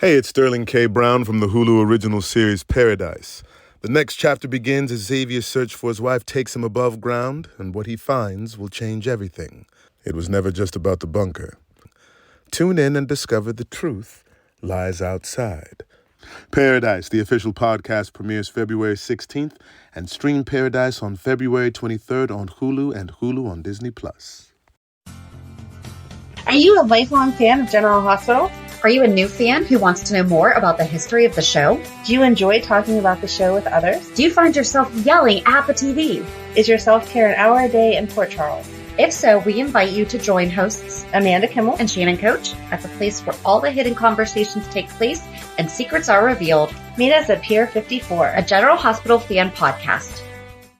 Hey, it's Sterling K. Brown from the Hulu original series Paradise. The next chapter begins as Xavier's search for his wife takes him above ground, and what he finds will change everything. It was never just about the bunker. Tune in and discover the truth lies outside. Paradise, the official podcast, premieres February 16th, and stream Paradise on February 23rd on Hulu and Hulu on Disney+. Are you a lifelong fan of General Hospital? Are you a new fan who wants to know more about the history of the show? Do you enjoy talking about the show with others? Do you find yourself yelling at the TV? Is your self-care an hour a day in Port Charles? If so, we invite you to join hosts Amanda Kimmel and Shannon Coach at the place where all the hidden conversations take place and secrets are revealed. Meet us at Pier 54, a General Hospital fan podcast.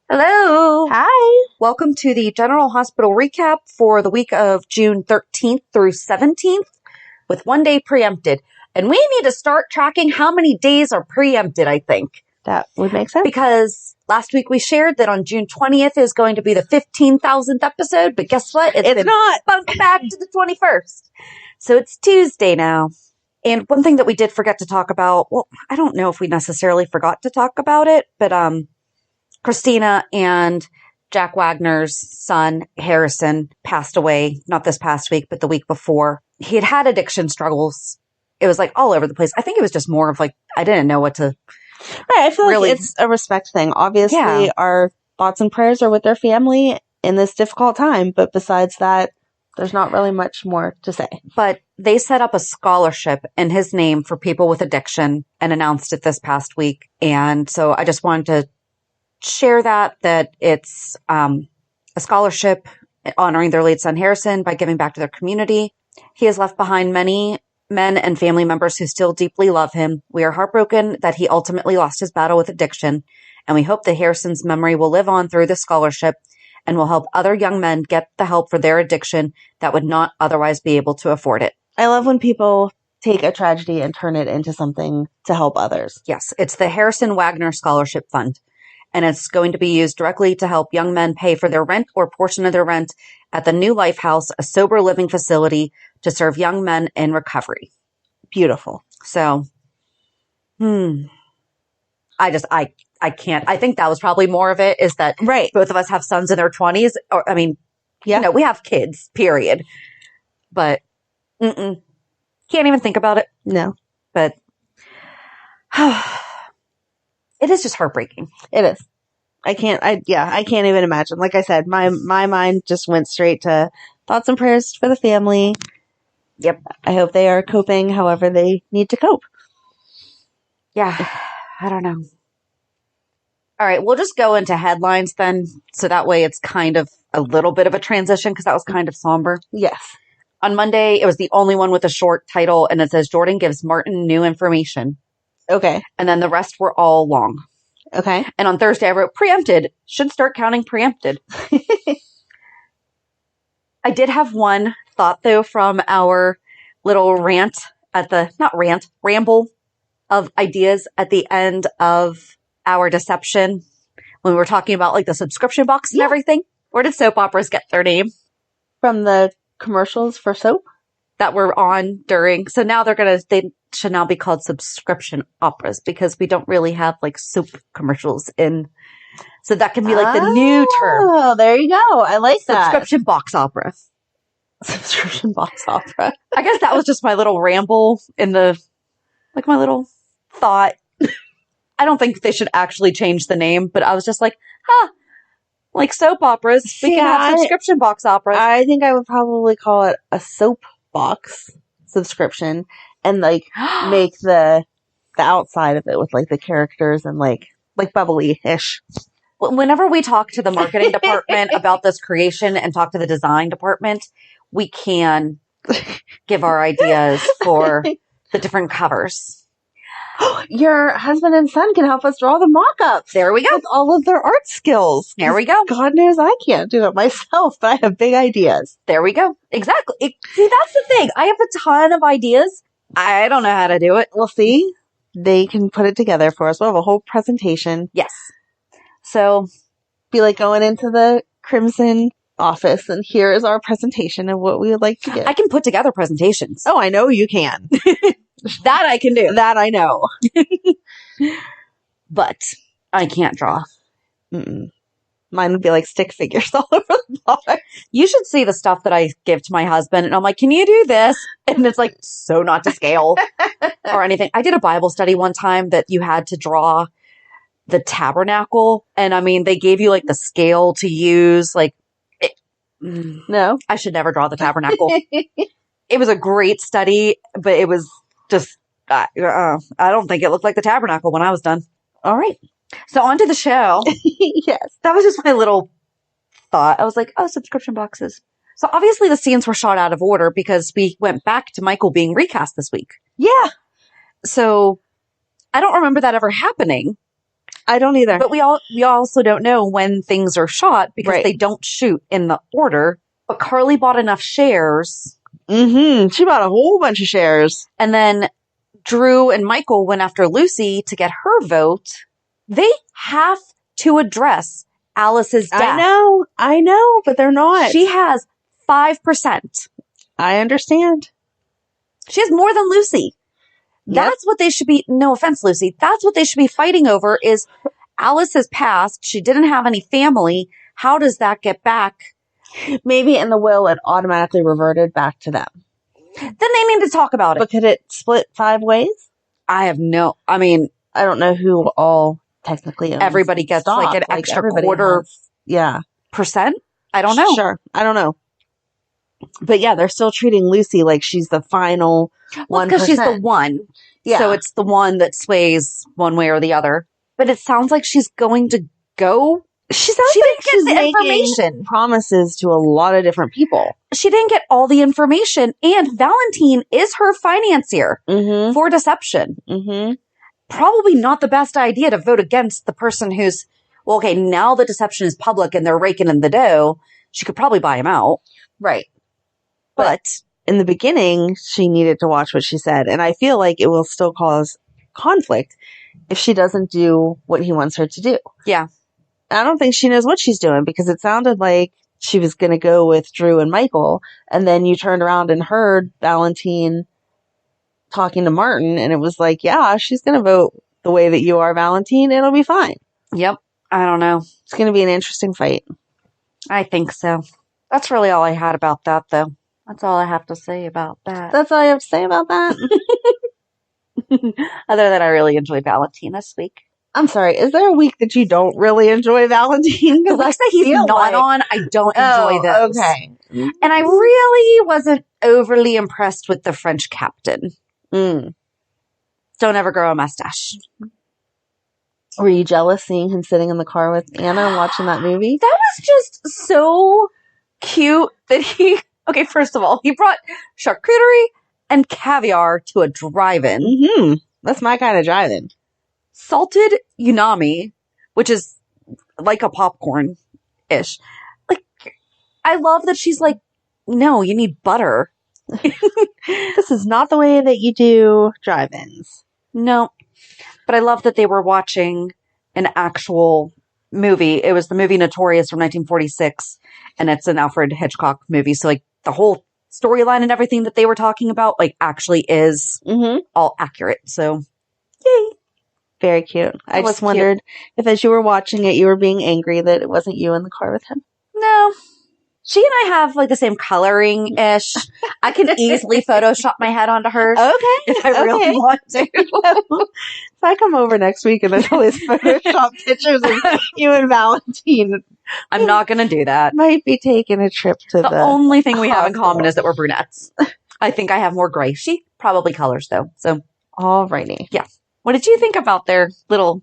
Hello. Hi. Welcome to the General Hospital recap for the week of June 13th through 17th with one day preempted. And we need to start tracking how many days are preempted, I think. That would make sense. Because last week we shared that on June 20th is going to be the 15,000th episode, but guess what? It's not. Bumped back to the 21st. So it's Tuesday now. And one thing that we did forget to talk about, well, I don't know if we necessarily forgot to talk about it, but Christina and Jack Wagner's son, Harrison, passed away, not this past week, but the week before. He had had addiction struggles. It was like all over the place. I think it was just more of like, I didn't know what to. Right, I feel really, like it's a respect thing. Obviously, yeah. Our thoughts and prayers are with their family in this difficult time. But besides that, there's not really much more to say. But they set up a scholarship in his name for people with addiction and announced it this past week. And so I just wanted to share that it's a scholarship honoring their late son Harrison by giving back to their community. He has left behind many men and family members who still deeply love him. We are heartbroken that he ultimately lost his battle with addiction, and we hope that Harrison's memory will live on through this scholarship and will help other young men get the help for their addiction that would not otherwise be able to afford it. I love when people take a tragedy and turn it into something to help others. Yes, it's the Harrison Wagner Scholarship Fund, and it's going to be used directly to help young men pay for their rent or portion of their rent at the New Life House, a sober living facility to serve young men in recovery. Beautiful. So, I can't. I think that was probably more of it is that right. Both of us have sons in their 20s. Or, I mean, yeah. We have kids, period. But, can't even think about it. No. But, it is just heartbreaking. It is. I can't even imagine. Like I said, my mind just went straight to thoughts and prayers for the family. Yep. I hope they are coping however they need to cope. Yeah. I don't know. All right. We'll just go into headlines then. So that way it's kind of a little bit of a transition because that was kind of somber. Yes. On Monday, it was the only one with a short title and it says Jordan gives Martin new information. Okay. And then the rest were all long. Okay. And on Thursday, I wrote preempted. Should start counting preempted. I did have one thought, though, from our little ramble of ideas at the end of our deception when we were talking about like the subscription box and everything. Where did soap operas get their name? From the commercials for soap that were on during. So now they should now be called subscription operas because we don't really have like soap commercials in. So that can be like the new term. Oh, there you go. I like that. Subscription box opera. Subscription box opera. I guess that was just my little ramble my little thought. I don't think they should actually change the name, but I was just like, like soap operas. We can have subscription box operas. I think I would probably call it a soap box subscription and like make the outside of it with like the characters and like bubbly-ish. Whenever we talk to the marketing department about this creation and talk to the design department, we can give our ideas for the different covers. Your husband and son can help us draw the mock-ups. There we go. With all of their art skills. There we go. God knows I can't do it myself, but I have big ideas. There we go. Exactly. See, that's the thing. I have a ton of ideas. I don't know how to do it. We'll see. They can put it together for us. We'll have a whole presentation. Yes. So, be like going into the Crimson office and here is our presentation of what we would like to get. I can put together presentations. Oh, I know you can. That I can do. That I know. But I can't draw. Mm-mm. Mine would be like stick figures all over the box. You should see the stuff that I give to my husband. And I'm like, can you do this? And it's like, so not to scale or anything. I did a Bible study one time that you had to draw the tabernacle. And I mean, they gave you like the scale to use. Like, No. I should never draw the tabernacle. It was a great study, but it was just, I don't think it looked like the tabernacle when I was done. All right. So on to the show. Yes. That was just my little thought. I was like, oh, subscription boxes. So obviously the scenes were shot out of order because we went back to Michael being recast this week. Yeah. So I don't remember that ever happening. I don't either. But we also don't know when things are shot because they don't shoot in the order. But Carly bought enough shares. Mm-hmm. She bought a whole bunch of shares. And then Drew and Michael went after Lucy to get her vote. They have to address Alice's death. I know, but they're not. She has 5%. I understand. She has more than Lucy. Yep. That's what they should be, no offense, Lucy, that's what they should be fighting over is Alice has passed. She didn't have any family. How does that get back? Maybe in the will it automatically reverted back to them. Then they need to talk about it. But could it split 5 ways? I don't know who all technically owns everybody gets stock. like an extra quarter percent. I don't know. Sure. I don't know. But yeah, they're still treating Lucy like she's the final 1%. Because she's the one. Yeah. So it's the one that sways one way or the other. But it sounds like she's going to go. She didn't get the making information. Promises to a lot of different people. She didn't get all the information. And Valentin is her financier for deception. Mm-hmm. Probably not the best idea to vote against the person who's, well, okay, now the deception is public and they're raking in the dough. She could probably buy him out. Right. But in the beginning, she needed to watch what she said. And I feel like it will still cause conflict if she doesn't do what he wants her to do. Yeah. I don't think she knows what she's doing because it sounded like she was going to go with Drew and Michael. And then you turned around and heard Valentin talking to Martin. And it was like, yeah, she's going to vote the way that you are, Valentin. It'll be fine. Yep. I don't know. It's going to be an interesting fight. I think so. That's really all I had about that, though. That's all I have to say about that. That's all I have to say about that. Other than I really enjoyed Valentin this week. I'm sorry. Is there a week that you don't really enjoy Valentin? The weeks that he's not on, I don't enjoy those. Okay. And I really wasn't overly impressed with the French captain. Don't ever grow a mustache. Were you jealous seeing him sitting in the car with Anna and watching that movie? That was just so cute that okay, first of all, he brought charcuterie and caviar to a drive-in. Mm-hmm. That's my kind of drive-in. Salted unami, which is like a popcorn-ish. Like, I love that she's like, no, you need butter. This is not the way that you do drive-ins. No. But I love that they were watching an actual movie. It was the movie Notorious from 1946, and it's an Alfred Hitchcock movie. So, like, the whole storyline and everything that they were talking about, like, actually is all accurate. So, yay. Very cute. I just wondered if as you were watching it, you were being angry that it wasn't you in the car with him. No. She and I have like the same coloring-ish. I can easily Photoshop my head onto hers. Okay. If I really want to. If I come over next week and there's all these Photoshop pictures of you and Valentin, I'm not going to do that. Might be taking a trip to the only thing we have in common is that we're brunettes. I think I have more gray. She probably colors though. So, alrighty. Yeah. What did you think about their little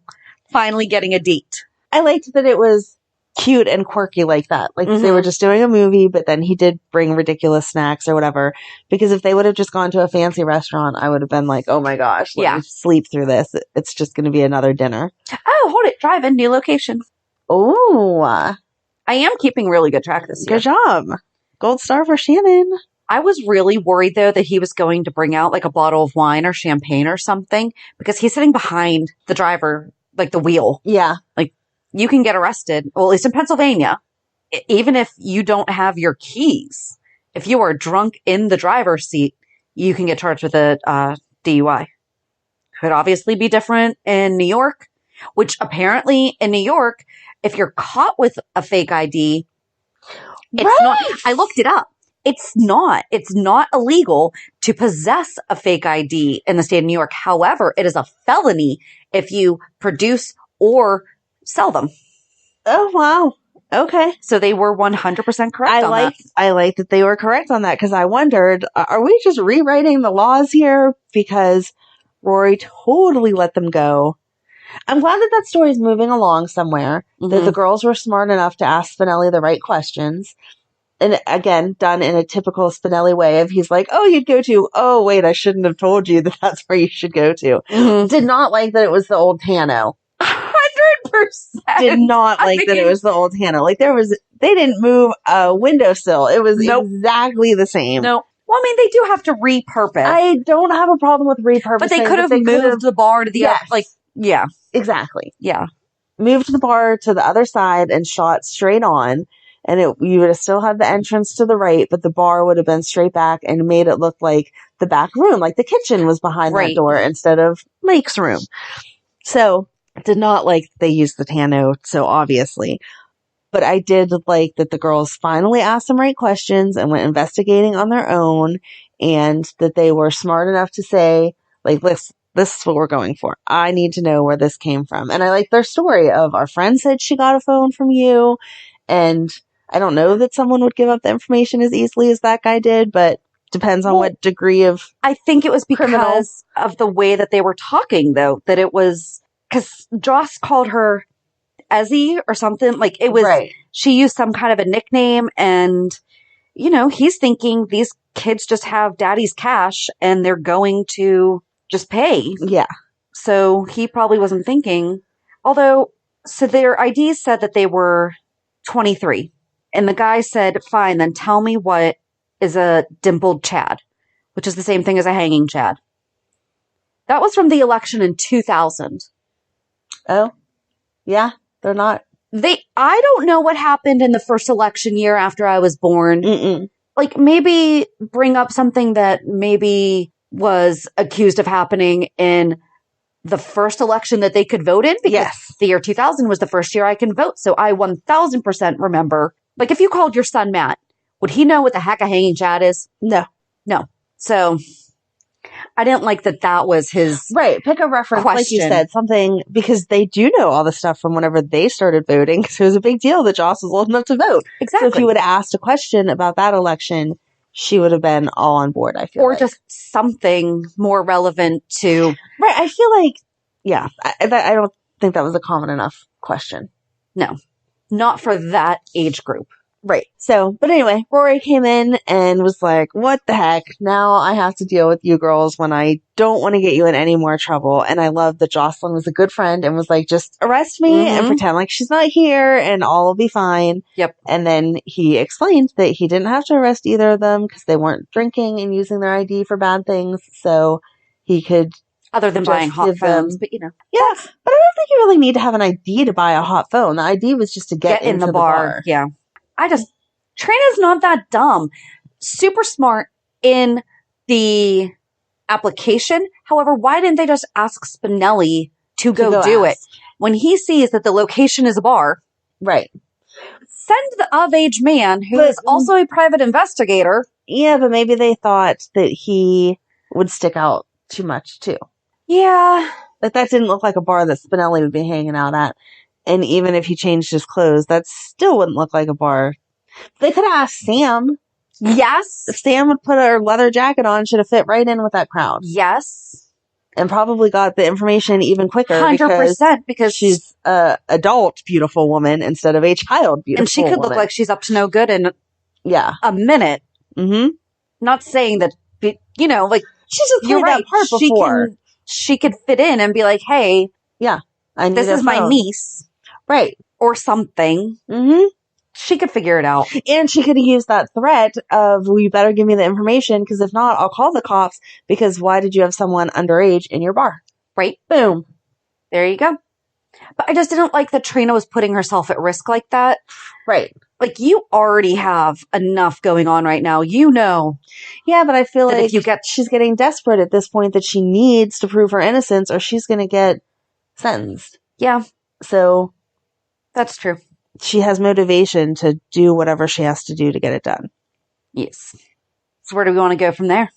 finally getting a date? I liked that it was cute and quirky like that. Like they were just doing a movie, but then he did bring ridiculous snacks or whatever. Because if they would have just gone to a fancy restaurant, I would have been like, oh my gosh, let me sleep through this. It's just going to be another dinner. Oh, hold it. Drive-in, new location. Oh. I am keeping really good track this year. Good job. Gold star for Shannon. I was really worried, though, that he was going to bring out like a bottle of wine or champagne or something because he's sitting behind the driver, like the wheel. Yeah. Like, you can get arrested, well, at least in Pennsylvania, even if you don't have your keys. If you are drunk in the driver's seat, you can get charged with a DUI. Could obviously be different in New York, which apparently in New York, if you're caught with a fake ID, it's not. I looked it up. It's not illegal to possess a fake ID in the state of New York. However, it is a felony if you produce or sell them. Oh, wow. Okay. So they were 100% correct on that. I like that they were correct on that because I wondered, are we just rewriting the laws here? Because Rory totally let them go. I'm glad that story is moving along somewhere, that the girls were smart enough to ask Spinelli the right questions. And again, done in a typical Spinelli way of he's like, oh, you'd go to, oh, wait, I shouldn't have told you that that's where you should go to. Did not like that it was the old Tano. 100%. Did not like that it was the old Tano. Like they didn't move a windowsill. It was exactly the same. No. Well, I mean, they do have to repurpose. I don't have a problem with repurposing. But they could have moved the bar to the other, yeah. Exactly. Yeah. Moved the bar to the other side and shot straight on. And you would have still had the entrance to the right, but the bar would have been straight back and made it look like the back room, like the kitchen was behind that door instead of Lake's room. So, did not like they used the Tano so obviously. But I did like that the girls finally asked them right questions and went investigating on their own, and that they were smart enough to say, like, this is what we're going for. I need to know where this came from. And I like their story of our friend said she got a phone from you, and I don't know that someone would give up the information as easily as that guy did, but depends on what degree of I think it was because of the way that they were talking, though, that it was because Joss called her Ezzy or something. Like it was, she used some kind of a nickname, and, you know, he's thinking these kids just have daddy's cash and they're going to just pay. Yeah. So he probably wasn't thinking, although, so their IDs said that they were 23. And the guy said, fine, then tell me what is a dimpled Chad, which is the same thing as a hanging Chad. That was from the election in 2000. Oh, yeah, they're not. I don't know what happened in the first election year after I was born. Like maybe bring up something that maybe was accused of happening in the first election that they could vote in, because the year 2000 was the first year I can vote. So I 1000% remember. Like, if you called your son Matt, would he know what the heck a hanging Chad is? No. So I didn't like that was his Pick a reference, question. Like you said, something, because they do know all the stuff from whenever they started voting, because it was a big deal that Joss was old enough to vote. Exactly. So if you would have asked a question about that election, she would have been all on board, I feel Or just something more relevant to... Right, I feel like, I don't think that was a common enough question. No. Not for that age group. Right. So, but anyway, Rory came in and was like, what the heck? Now I have to deal with you girls when I don't want to get you in any more trouble. And I love that Jocelyn was a good friend and was like, just arrest me and pretend like she's not here and all will be fine. Yep. And then he explained that he didn't have to arrest either of them because they weren't drinking and using their ID for bad things. So he could... Other than buying hot phones, but you know. Yeah, but I don't think you really need to have an ID to buy a hot phone. The ID was just to get into the bar. Yeah. Trina's not that dumb. Super smart in the application. However, why didn't they just ask Spinelli to go do it? When he sees that the location is a bar. Right. Send the of-age man, who is also a private investigator. Yeah, but maybe they thought that he would stick out too much, too. Yeah. Like, that didn't look like a bar that Spinelli would be hanging out at. And even if he changed his clothes, that still wouldn't look like a bar. They could have asked Sam. Yes. If Sam would put her leather jacket on, should have fit right in with that crowd. Yes. And probably got the information even quicker. 100%. Because she's a adult beautiful woman instead of a child beautiful And she could look like she's up to no good in a minute. Mm-hmm. Not saying that, you know, like, she's just played that part before. She could fit in and be like, hey, this is my niece. Right. Or something. Mm-hmm. She could figure it out. And she could have used that threat of, well, you better give me the information, because if not, I'll call the cops, because why did you have someone underage in your bar? Right. Boom. There you go. But I just didn't like that Trina was putting herself at risk like that. Right. like, you already have enough going on right now. You know. Yeah, but I feel That like if you get- she's getting desperate at this point that she needs to prove her innocence or she's going to get sentenced. Yeah, So that's true. she has motivation to do whatever she has to do to get it done. Yes. So where do we want to go from there?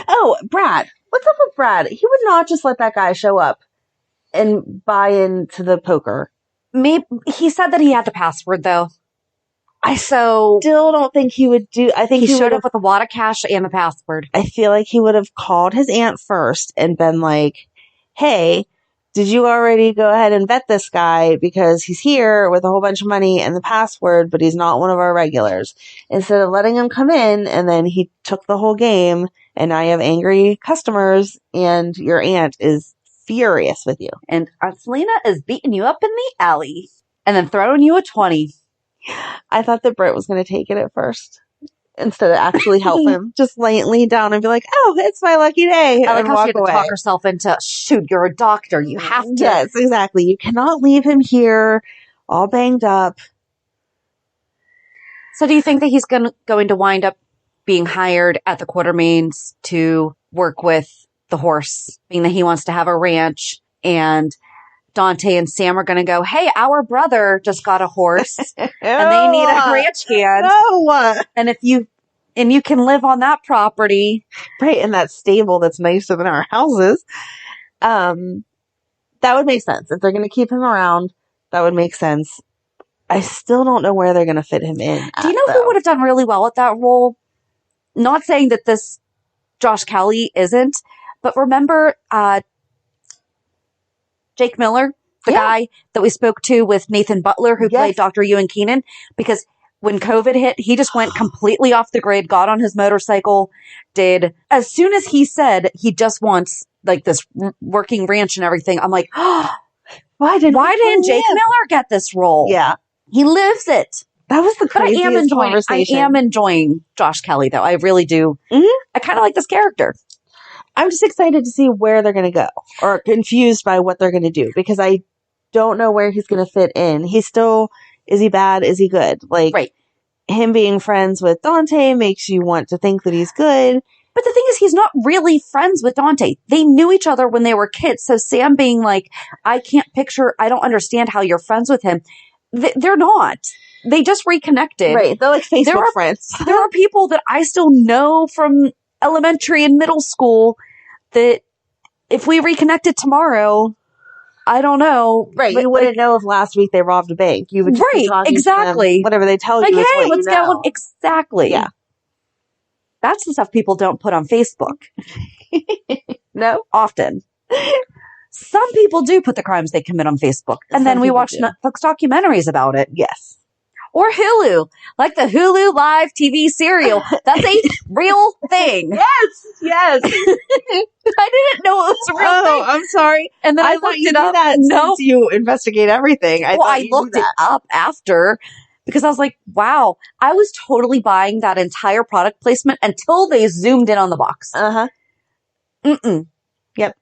Oh, Brad. What's up with Brad? He would not just let that guy show up and buy into the poker. Maybe he said that he had the password, though. I still don't think he would do. I think he he showed would up with a wad of cash and the password. I feel like he would have called his aunt first and been like, "Hey, did you already go ahead and vet this guy because he's here with a whole bunch of money and the password, but he's not one of our regulars?" Instead of letting him come in, and then he took the whole game, and now you have angry customers, and your aunt is furious with you. And Aunt Selena is beating you up in the alley and then throwing you a 20. I thought that Britt was going to take it at first. Instead of actually help him, just lean down and be like, "Oh, it's my lucky day." I like and how walk she had to away. talk herself into, shoot, you're a doctor. You have to. Yes, exactly. You cannot leave him here all banged up. So do you think that he's going to wind up being hired at the Quartermains to work with the horse, being that he wants to have a ranch, and Dante and Sam are going to go, "Hey, our brother just got a horse and they need a ranch hand. No. And you can live on that property." Right, in that stable that's nicer than our houses. That would make sense. If they're going to keep him around, that would make sense. I still don't know where they're going to fit him in. Do you know who would have done really well at that role? Not saying that this Josh Kelly isn't, but remember Jake Miller, the guy that we spoke to with Nathan Butler, who played Dr. Ewan Keenan? Because when COVID hit, he just went completely off the grid, got on his motorcycle, as soon as he said he just wants like this working ranch and everything, I'm like, why didn't Jake Miller get this role? Yeah. He lives it. That was the craziest conversation. I am enjoying Josh Kelly, though. I really do. Mm-hmm. I kind of like this character. I'm just excited to see where they're going to go, or confused by what they're going to do, because I don't know where he's going to fit in. Is he bad? Is he good? Like, right. Him being friends with Dante makes you want to think that he's good. But the thing is, he's not really friends with Dante. They knew each other when they were kids. So Sam being like, I don't understand how you're friends with him. They're not. They just reconnected. Right. They're like Facebook friends. There are people that I still know from elementary and middle school that if we reconnected tomorrow, I don't know. Right. You wouldn't know if last week they robbed a bank. You would just be talking exactly. to them, whatever they tell like, you. Hey, what's going? Exactly. Yeah. That's the stuff people don't put on Facebook. No. Often. Some people do put the crimes they commit on Facebook. And then we watch Netflix documentaries about it. Yes. Or Hulu. Like the Hulu live TV serial. That's a real thing. Yes. I didn't know it was a real thing. I'm sorry. And then I thought looked you it knew up. that since you investigate everything. I looked it up after because I was like, wow, I was totally buying that entire product placement until they zoomed in on the box. Uh-huh. Yep.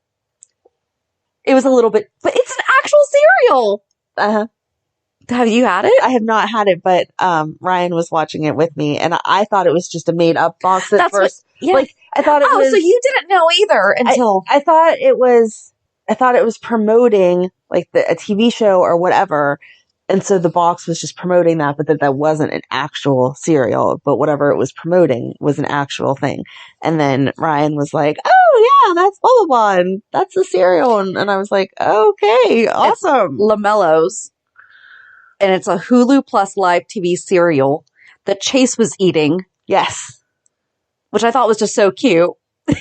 It was a little bit, but it's an actual cereal. Uh-huh. Have you had it? I have not had it, but Ryan was watching it with me, and I thought it was just a made-up box at first. Like, I thought it was... so you didn't know either until... I thought it was promoting, like, a TV show or whatever, and so the box was just promoting that, but that wasn't an actual cereal, but whatever it was promoting was an actual thing. And then Ryan was like, "Oh, yeah, that's blah, blah, blah, and that's the cereal," and I was like, "Okay, awesome." It's LaMelos. And it's a Hulu Plus live TV serial that Chase was eating. Yes. Which I thought was just so cute.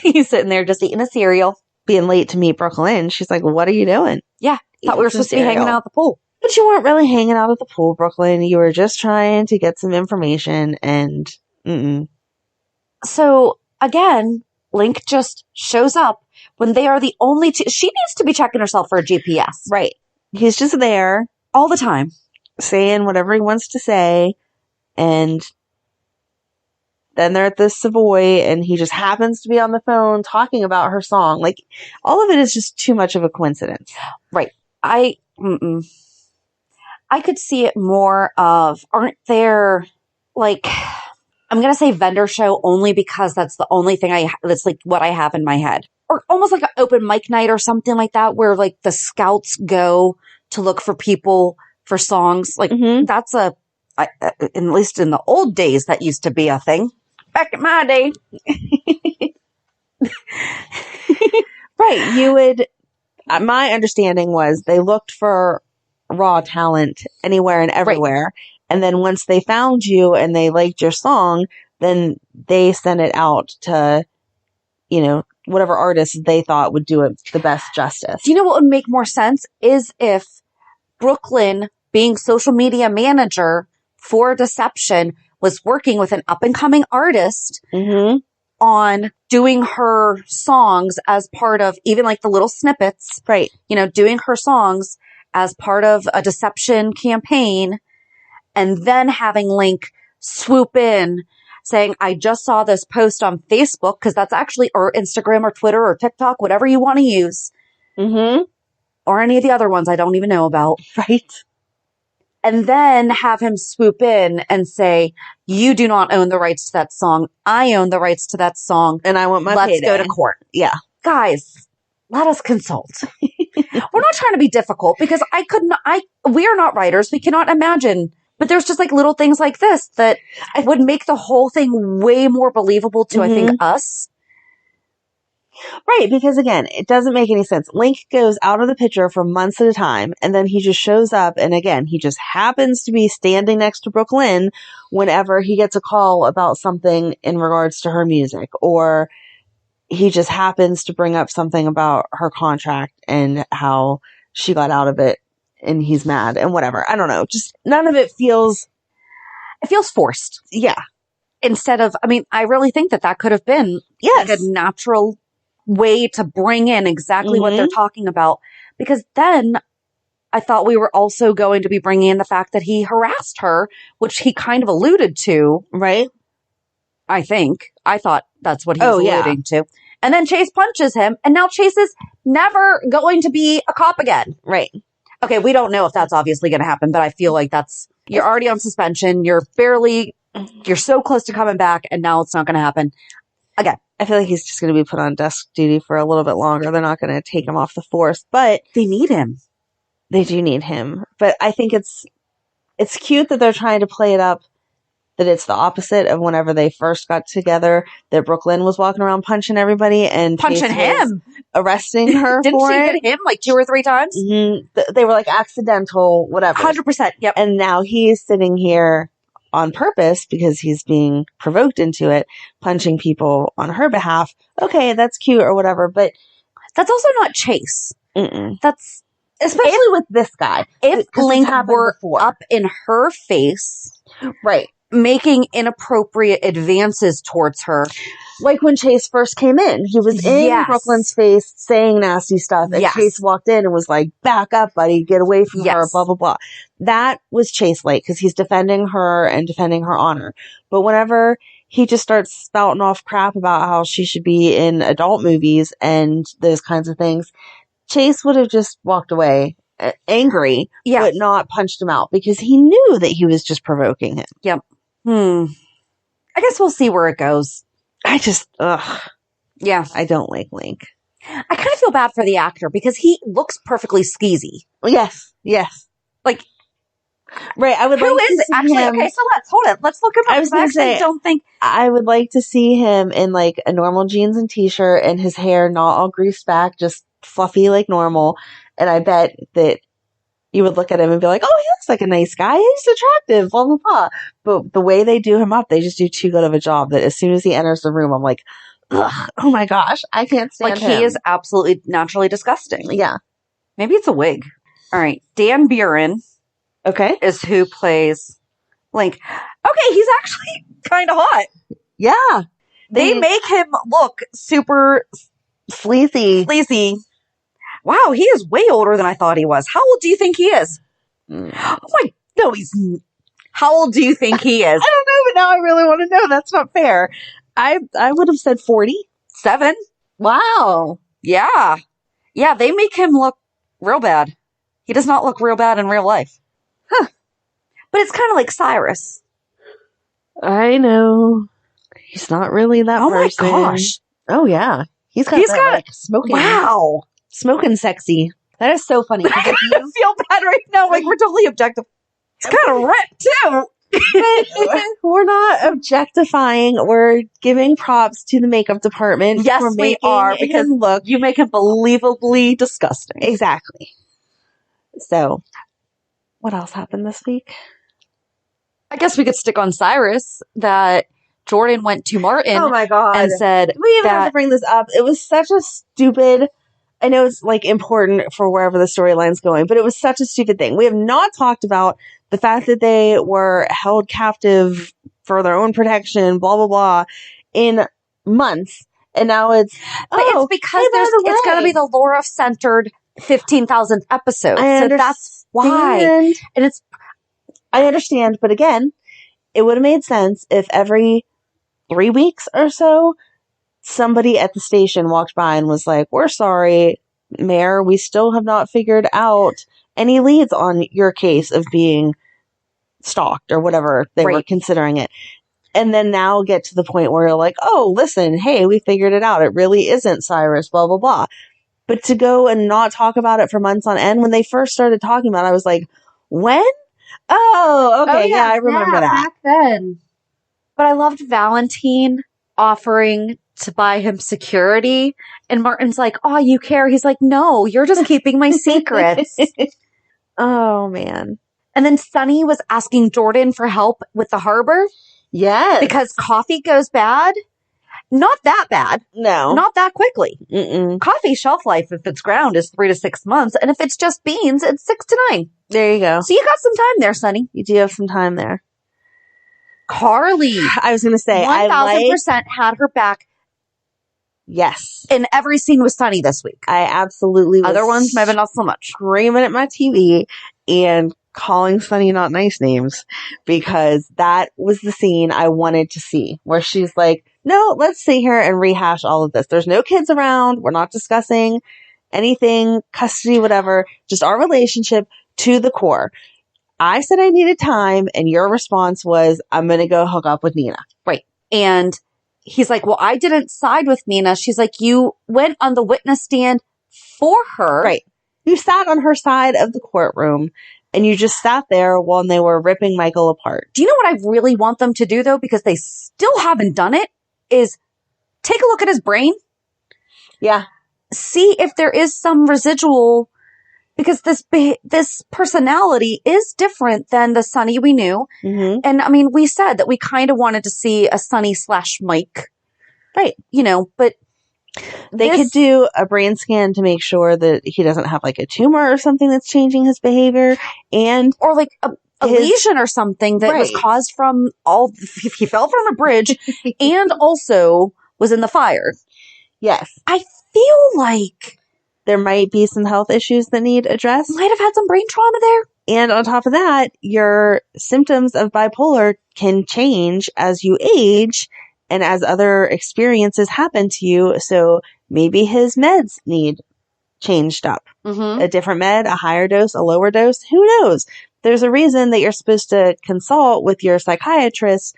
He's sitting there just eating a cereal. Being late to meet Brook Lynn. She's like, "What are you doing?" Yeah. Thought we were supposed to be hanging out at the pool. But you weren't really hanging out at the pool, Brook Lynn. You were just trying to get some information and... So, again, Linc just shows up when they are the only two... She needs to be checking herself for a GPS. Right. He's just there. All the time. Saying whatever he wants to say, and then they're at the Savoy, and he just happens to be on the phone talking about her song. Like, all of it is just too much of a coincidence. Right. I I could see it more of, aren't there, like, I'm going to say vendor show only because that's the only thing that's like what I have in my head. Or almost like an open mic night or something like that, where like the scouts go to look for people for songs. Like that's at least in the old days, that used to be a thing. Back in my day. Right. You would, my understanding was they looked for raw talent anywhere and everywhere. Right. And then once they found you and they liked your song, then they sent it out to, you know, whatever artists they thought would do it the best justice. Do you know what would make more sense is if Brook Lynn, being social media manager for Deception, was working with an up and coming artist on doing her songs as part of even like the little snippets, right? You know, doing her songs as part of a Deception campaign, and then having Linc swoop in saying, I just saw this post on Facebook, because that's actually, or Instagram or Twitter or TikTok, whatever you want to use. Or any of the other ones I don't even know about. Right. And then have him swoop in and say, you do not own the rights to that song. I own the rights to that song. And I want my Let's payday. go to court. Yeah. Guys, let us consult. We're not trying to be difficult, because we are not writers. We cannot imagine. But there's just like little things like this that would make the whole thing way more believable to, I think, us. Right, because again, it doesn't make any sense. Linc goes out of the picture for months at a time, and then he just shows up, and again, he just happens to be standing next to Brook Lynn whenever he gets a call about something in regards to her music, or he just happens to bring up something about her contract and how she got out of it, and he's mad, and whatever. I don't know. Just none of it feels... It feels forced. Yeah. Instead of, I mean, I really think that could have been like a natural way to bring in exactly what they're talking about, because then I thought we were also going to be bringing in the fact that he harassed her, which he kind of alluded to, right? I thought that's what he was alluding to. And then Chase punches him, and now Chase is never going to be a cop again. Right. Okay, we don't know if that's obviously going to happen, but I feel like you're already on suspension, you're so close to coming back, and now it's not going to happen again. I feel like he's just going to be put on desk duty for a little bit longer. They're not going to take him off the force, but they need him. They do need him. But I think it's cute that they're trying to play it up that it's the opposite of whenever they first got together, that Brook Lynn was walking around punching everybody and punching him, arresting her. Didn't for she it. hit him like 2 or 3 times? They were like accidental, whatever. 100%. Yep. And now he's sitting here on purpose because he's being provoked into it, punching people on her behalf. Okay, that's cute or whatever, but that's also not Chase. That's especially with this guy. If Linc were up in her face, right, making inappropriate advances towards her. Like when Chase first came in, he was in Brook Lynn's face saying nasty stuff, and Chase walked in and was like, back up, buddy, get away from her, blah, blah, blah. That was Chase-like, because he's defending her and defending her honor. But whenever he just starts spouting off crap about how she should be in adult movies and those kinds of things, Chase would have just walked away angry, but not punched him out, because he knew that he was just provoking him. Yep. I guess we'll see where it goes. I just, yeah, I don't like Linc. I kind of feel bad for the actor because he looks perfectly skeezy. Yes. Like, right. I would who like is to see actually him. Okay, so let's look him up. I was going to say, don't think I would like to see him in like a normal jeans and t-shirt and his hair not all greased back, just fluffy like normal. And I bet that you would look at him and be like, oh, he looks like a nice guy. He's attractive, blah, blah, blah. But the way they do him up, they just do too good of a job that as soon as he enters the room, I'm like, ugh, oh my gosh, I can't stand him. He is absolutely naturally disgusting. Yeah. Maybe it's a wig. All right. Dan Buren. Okay. Is who plays Linc. Okay, he's actually kind of hot. Yeah. They make him look super sleazy. Wow, he is way older than I thought he was. How old do you think he is? Oh my, no, how old do you think he is? I don't know, but now I really want to know. That's not fair. I would have said 47. Wow. Yeah. Yeah, they make him look real bad. He does not look real bad in real life. Huh. But it's kind of like Cyrus. I know. He's not really that person. Oh my gosh. Oh yeah. He's got like, smoking. Wow. Smoking sexy. That is so funny. I feel bad right now. Like we're totally objective. It's kind of ripped too. We're not objectifying. We're giving props to the makeup department. Yes, for we are, because look. You make him believably disgusting. Exactly. So, what else happened this week? I guess we could stick on Cyrus, that Jordan went to Martin. Oh my God. And said, we even have to bring this up. It was such a stupid, I know it's like important for wherever the storyline's going, but it was such a stupid thing. We have not talked about the fact that they were held captive for their own protection, blah, blah, blah, in months. And now it's, it's because it's going to be the Laura-centered 15,000th episode. So that's why. And I understand, but again, it would have made sense if every 3 weeks or so, somebody at the station walked by and was like, we're sorry, Mayor, we still have not figured out any leads on your case of being stalked or whatever they were considering it. And then now get to the point where you're like, oh, listen, hey, we figured it out. It really isn't Cyrus, blah, blah, blah. But to go and not talk about it for months on end, when they first started talking about it, I was like, when? Oh, okay. Yeah, I remember that. Back then. But I loved Valentin offering to buy him security. And Martin's like, oh, you care? He's like, no, you're just keeping my secrets. Oh, man. And then Sonny was asking Jordan for help with the harbor. Yes. Because coffee goes bad. Not that bad. No. Not that quickly. Mm-mm. Coffee shelf life, if it's ground, is 3 to 6 months. And if it's just beans, it's 6 to 9. There you go. So you got some time there, Sonny. You do have some time there. Carly. I was going to say, 1,000% had her back. Yes. In every scene with Sonny this week. I absolutely was. Other ones, maybe not so much. Screaming at my TV and calling Sonny not nice names, because that was the scene I wanted to see, where she's like, no, let's sit here and rehash all of this. There's no kids around. We're not discussing anything, custody, whatever, just our relationship to the core. I said I needed time, and your response was, I'm going to go hook up with Nina. Right. And he's like, well, I didn't side with Nina. She's like, you went on the witness stand for her. Right. You sat on her side of the courtroom, and you just sat there while they were ripping Michael apart. Do you know what I really want them to do, though, because they still haven't done it, is take a look at his brain. Yeah. See if there is some residual, because this personality is different than the Sonny we knew. Mm-hmm. And I mean, we said that we kind of wanted to see a Sonny/Mike. Right. You know, but they could do a brain scan to make sure that he doesn't have like a tumor or something that's changing his behavior, or like a lesion or something that was caused from he fell from a bridge and also was in the fire. Yes. I feel like there might be some health issues that need addressed. Might have had some brain trauma there. And on top of that, your symptoms of bipolar can change as you age and as other experiences happen to you. So maybe his meds need changed up. Mm-hmm. A different med, a higher dose, a lower dose. Who knows? There's a reason that you're supposed to consult with your psychiatrist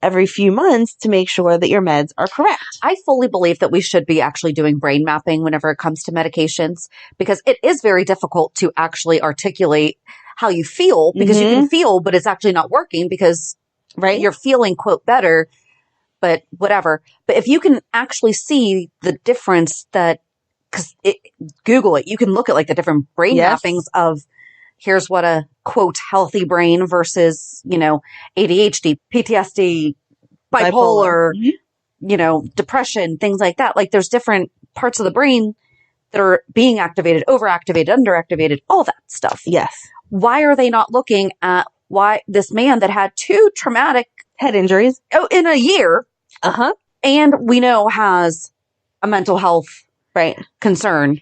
every few months to make sure that your meds are correct. I fully believe that we should be actually doing brain mapping whenever it comes to medications, because it is very difficult to actually articulate how you feel, because you can feel, but it's actually not working because you're feeling, quote, better, but whatever. But if you can actually see the difference Google it, you can look at like the different brain mappings of here's what a, quote, healthy brain versus, ADHD, PTSD, bipolar, depression, things like that. Like there's different parts of the brain that are being activated, overactivated, underactivated, all that stuff. Yes. Why are they not looking at why this man that had 2 traumatic head injuries in a year, and we know has a mental health concern,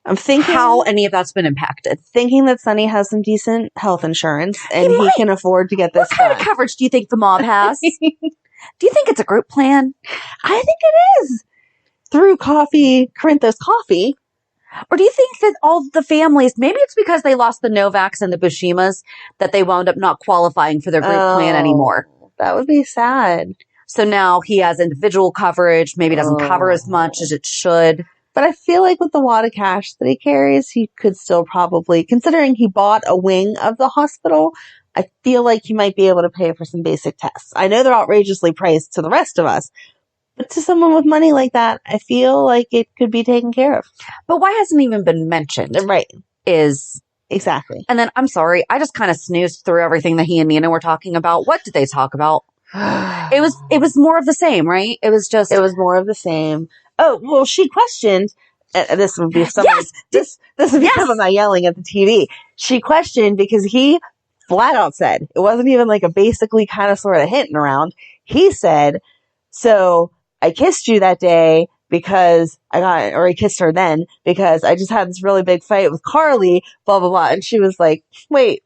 I'm thinking how any of that's been impacted. Thinking that Sonny has some decent health insurance and he can afford to get this What kind of coverage do you think the mob has? Do you think it's a group plan? I think it is. Through Corinthos Coffee. Or do you think that all the families, maybe it's because they lost the Novaks and the Bushimas, that they wound up not qualifying for their group plan anymore? That would be sad. So now he has individual coverage, maybe doesn't cover as much as it should. But I feel like with the wad of cash that he carries, he could still probably, considering he bought a wing of the hospital, I feel like he might be able to pay for some basic tests. I know they're outrageously priced to the rest of us, but to someone with money like that, I feel like it could be taken care of. But why hasn't it even been mentioned? Right. Exactly. And then, I'm sorry, I just kind of snoozed through everything that he and Nina were talking about. What did they talk about? It was more of the same, right? It was more of the same. Oh, well, she questioned, this would be something, this would be some of my yelling at the TV. She questioned because he flat out said, it wasn't even like a basically kind of sort of hinting around. He said, so I kissed you that day because I kissed her then because I just had this really big fight with Carly, blah, blah, blah. And she was like, wait.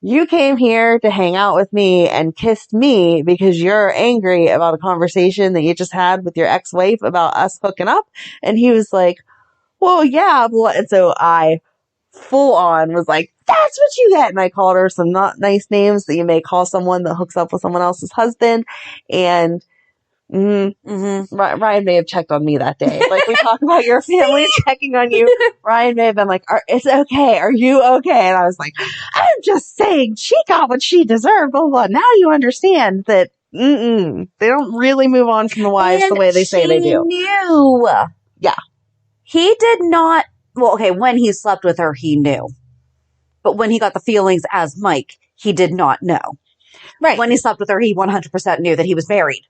You came here to hang out with me and kissed me because you're angry about a conversation that you just had with your ex-wife about us hooking up. And he was like, well, yeah. And so I full on was like, that's what you get. And I called her some not nice names that you may call someone that hooks up with someone else's husband. And Ryan may have checked on me that day. Like, we talk about your family checking on you. Ryan may have been like, it's okay. Are you okay? And I was like, I'm just saying she got what she deserved. Blah, blah. Now you understand that they don't really move on from the wives the way they say they do. Knew. Yeah. He did not. Well, okay, when he slept with her, he knew. But when he got the feelings as Mike, he did not know. Right. When he slept with her, he 100% knew that he was married.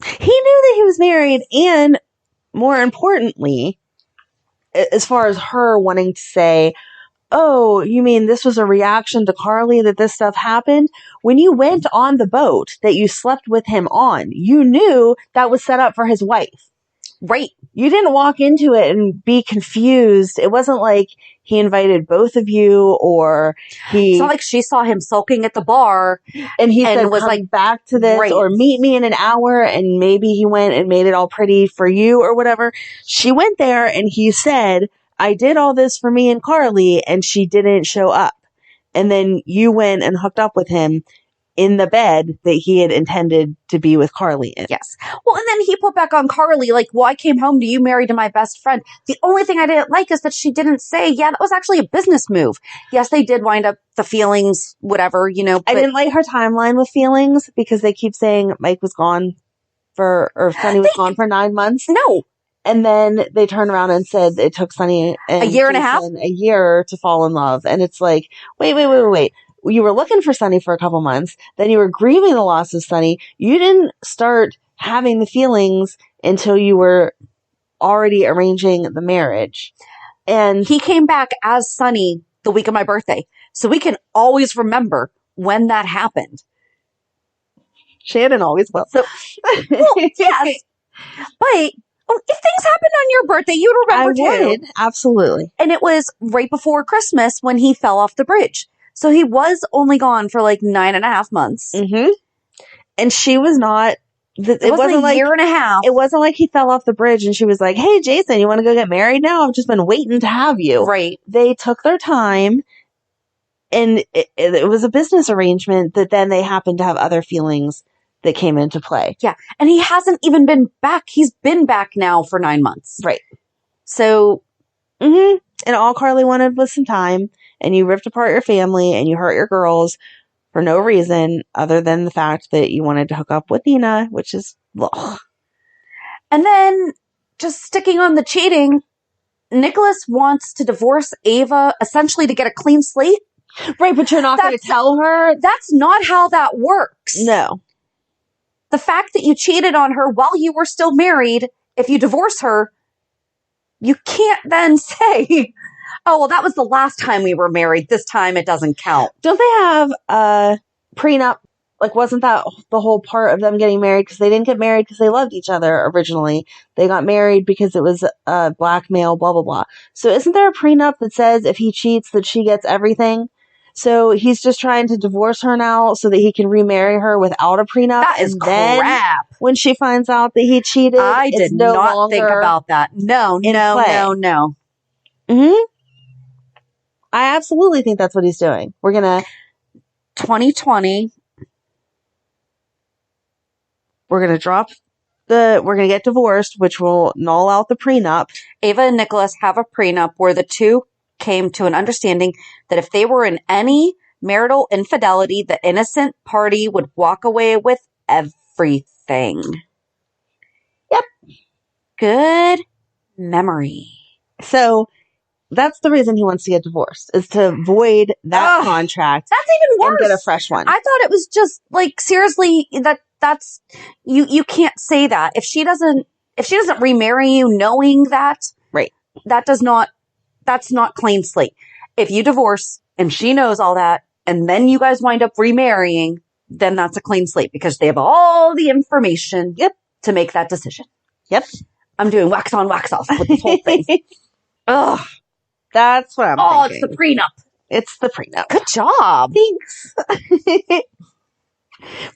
He knew that he was married, and more importantly, as far as her wanting to say, oh, you mean this was a reaction to Carly that this stuff happened? When you went on the boat that you slept with him on, you knew that was set up for his wife. Right. You didn't walk into it and be confused. It wasn't like he invited both of you or It's not like she saw him sulking at the bar and he said, was like, back to this or meet me in an hour, and maybe he went and made it all pretty for you or whatever. She went there and he said, I did all this for me and Carly, and she didn't show up. And then you went and hooked up with him in the bed that he had intended to be with Carly in. Yes. Well, and then he put back on Carly, like, well, I came home to you married to my best friend. The only thing I didn't like is that she didn't say, yeah, that was actually a business move. Yes, they did wind up the feelings, whatever, you know. I didn't like her timeline with feelings because they keep saying Mike was gone or Sonny was gone for 9 months. No. And then they turned around and said it took Sonny and a year and a half, a year to fall in love. And it's like, wait. You were looking for Sonny for a couple months. Then you were grieving the loss of Sonny. You didn't start having the feelings until you were already arranging the marriage. And he came back as Sonny the week of my birthday. So we can always remember when that happened. Shannon always will. So, well, yes. But if things happened on your birthday, you'd remember too. I would, absolutely. And it was right before Christmas when he fell off the bridge. So he was only gone for like 9.5 months. Mm-hmm. And she was not. It wasn't a year and a half. It wasn't like he fell off the bridge and she was like, hey, Jason, you want to go get married now? I've just been waiting to have you. Right. They took their time. And it was a business arrangement that then they happened to have other feelings that came into play. Yeah. And he hasn't even been back. He's been back now for 9 months. Right. So. Mm-hmm. And all Carly wanted was some time. And you ripped apart your family and you hurt your girls for no reason other than the fact that you wanted to hook up with Nina, which is, ugh. And then just sticking on the cheating, Nikolas wants to divorce Ava essentially to get a clean slate. Right, but you're not going to tell her? That's not how that works. No. The fact that you cheated on her while you were still married, if you divorce her, you can't then say, oh, well, that was the last time we were married. This time it doesn't count. Don't they have a prenup? Like, wasn't that the whole part of them getting married? Because they didn't get married because they loved each other originally. They got married because it was blackmail, blah, blah, blah. So isn't there a prenup that says if he cheats that she gets everything? So he's just trying to divorce her now so that he can remarry her without a prenup. That is crap. When she finds out that he cheated, I did not think about that. No. Mm-hmm. I absolutely think that's what he's doing. We're going to... 2020. We're going to get divorced, which will null out the prenup. Ava and Nikolas have a prenup where the two came to an understanding that if they were in any marital infidelity, the innocent party would walk away with everything. Yep. Good memory. So that's the reason he wants to get divorced, is to void that contract. That's even worse. And get a fresh one. I thought it was just like, seriously, that's you can't say that. If she doesn't remarry you knowing that, right. That's not clean slate. If you divorce and she knows all that and then you guys wind up remarrying, then that's a clean slate because they have all the information to make that decision. Yep. I'm doing wax on, wax off with this whole thing. Ugh. That's what I'm thinking. It's the prenup. It's the prenup. Good job. Thanks.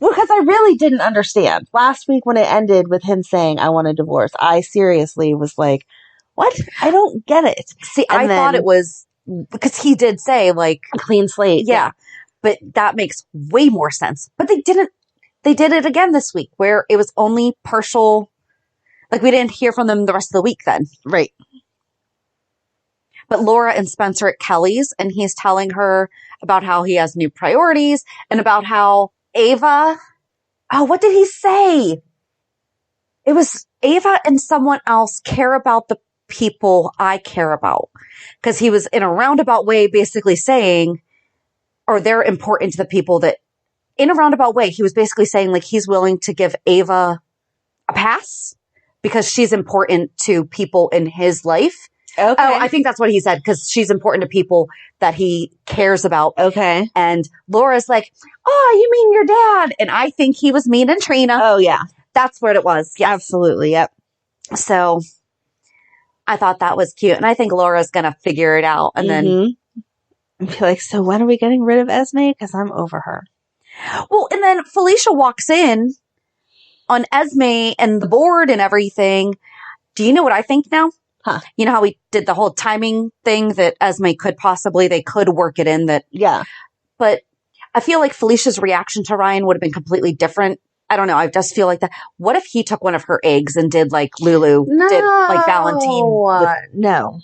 Well, because I really didn't understand. Last week when it ended with him saying, I want a divorce, I seriously was like, what? I don't get it. See, I thought it was, because he did say, like, a clean slate. Yeah. But that makes way more sense. But they did it again this week where it was only partial. Like, we didn't hear from them the rest of the week then. Right. But Laura and Spencer at Kelly's, and he's telling her about how he has new priorities and about how Ava, what did he say? It was Ava and someone else care about the people I care about. Because he was in a roundabout way basically saying, or they're important to the people that, in a roundabout way, he was basically saying like he's willing to give Ava a pass because she's important to people in his life. Okay. Oh, I think that's what he said, because she's important to people that he cares about. Okay. And Laura's like, oh, you mean your dad? And I think he was mean and Trina. Oh, yeah. That's what it was. Yes. Absolutely. Yep. So I thought that was cute. And I think Laura's going to figure it out. And then be like, so when are we getting rid of Esme? Because I'm over her. Well, and then Felicia walks in on Esme and the board and everything. Do you know what I think now? Huh. You know how we did the whole timing thing that Esme they could work it in that. Yeah. But I feel like Felicia's reaction to Ryan would have been completely different. I don't know. I just feel like that. What if he took one of her eggs and did like Lulu did like Valentin? No.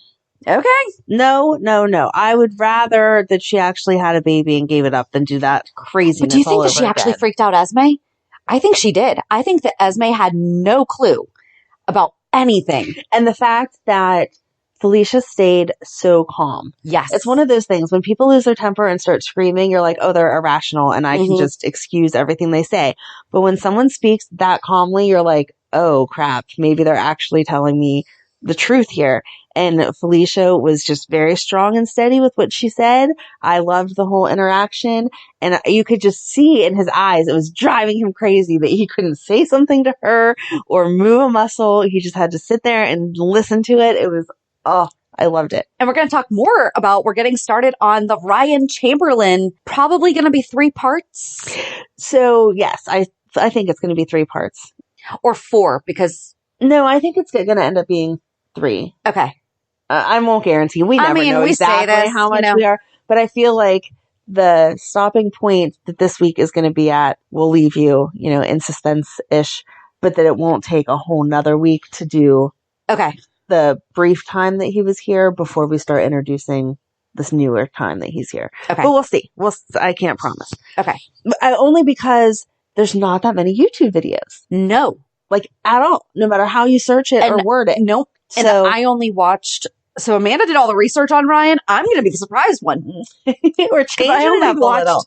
Okay. No. I would rather that she actually had a baby and gave it up than do that craziness. But do you think that she actually freaked out Esme? I think she did. I think that Esme had no clue about anything. And the fact that Felicia stayed so calm. Yes. It's one of those things when people lose their temper and start screaming, you're like, oh, they're irrational and I can just excuse everything they say. But when someone speaks that calmly, you're like, oh crap, maybe they're actually telling me the truth here. And Felicia was just very strong and steady with what she said. I loved the whole interaction. And you could just see in his eyes, it was driving him crazy that he couldn't say something to her or move a muscle. He just had to sit there and listen to it. It was, I loved it. And we're going to talk more about, we're getting started on the Ryan Chamberlain, probably going to be 3 parts. So yes, I think it's going to be 3 parts. Or 4, because. No, I think it's going to end up being 3. Okay. I won't guarantee. We never know exactly how much we are. But I feel like the stopping point that this week is going to be at will leave you, in suspense-ish, but that it won't take a whole nother week to do the brief time that he was here before we start introducing this newer time that he's here. Okay. But we'll see. I can't promise. Okay. Only because there's not that many YouTube videos. No. Like, at all. No matter how you search it or word it. Nope. And I only watched... So Amanda did all the research on Ryan. I'm going to be the surprised one. Or change it up a little.